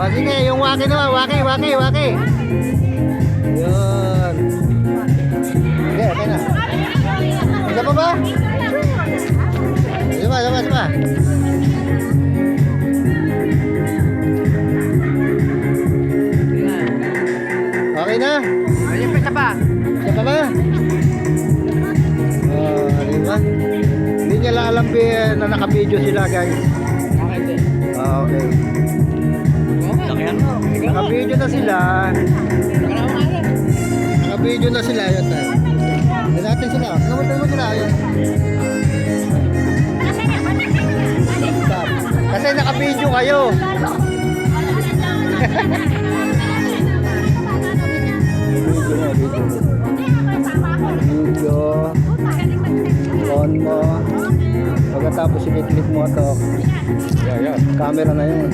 O sige, yung waki naman, waki. Yun. Sige, okay na. Isa pa ba? Isa pa. Okay na? Ayun pa isa pa. Isa pa ba? Di ba? Hindi niya lang alam na naka-video sila, guys. Okay. Okay. Sakyan mo. Naka-video na sila. Naka-video na sila. Yun tayo. Yan natin sila. Namatay mo sila. Yun. Stop. Kasi naka-video kayo. Video. On mo. Pagkatapos i-click mo ito. Camera na yun.